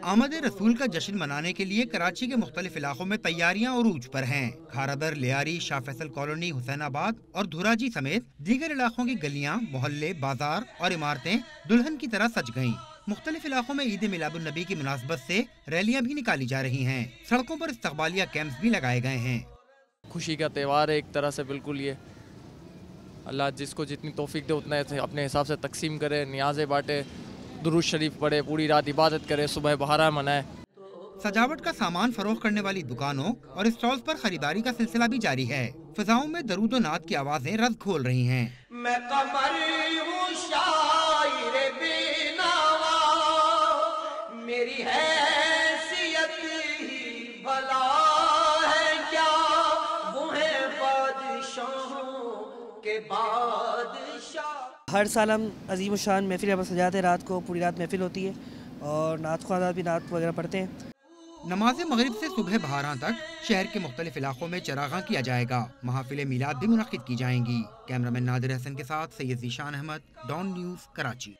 آمد رسول کا جشن منانے کے لیے کراچی کے مختلف علاقوں میں تیاریاں عروج پر ہیں۔ کھارادر، لیاری، شاہ فیصل کالونی، حسین آباد اور دھراجی سمیت دیگر علاقوں کی گلیاں، محلے، بازار اور عمارتیں دلہن کی طرح سج گئیں۔ مختلف علاقوں میں عید میلاد النبی کی مناسبت سے ریلیاں بھی نکالی جا رہی ہیں۔ سڑکوں پر استقبالیہ کیمپس بھی لگائے گئے ہیں۔ خوشی کا تہوار ہے ایک طرح سے، بالکل یہ اللہ جس کو جتنی توفیق دے اتنا اپنے حساب سے تقسیم کرے، نیازیں بانٹے، درود شریف پڑھے، پوری رات عبادت کرے، صبح بہارا منائے۔ سجاوٹ کا سامان فروخت کرنے والی دکانوں اور اسٹالز پر خریداری کا سلسلہ بھی جاری ہے۔ فضاؤں میں درود و نعت کی آوازیں رز کھول رہی ہیں۔ میں قمر ہوں شاعر بینوا، میری حیثیت ہی بھلا ہے کیا، وہ ہے بادشاہوں کے بادشاہ۔ ہر سال ہم عظیم الشان محفل یہاں پر سجاتے ہیں، رات کو پوری رات محفل ہوتی ہے اور نعت خواندات بھی نعت وغیرہ پڑھتے ہیں۔ نماز مغرب سے صبح بہاراں تک شہر کے مختلف علاقوں میں چراغاں کیا جائے گا۔ محافل میلاد بھی منعقد کی جائیں گی۔ کیمرہ مین نادر حسن کے ساتھ سید ذیشان احمد، ڈان نیوز، کراچی۔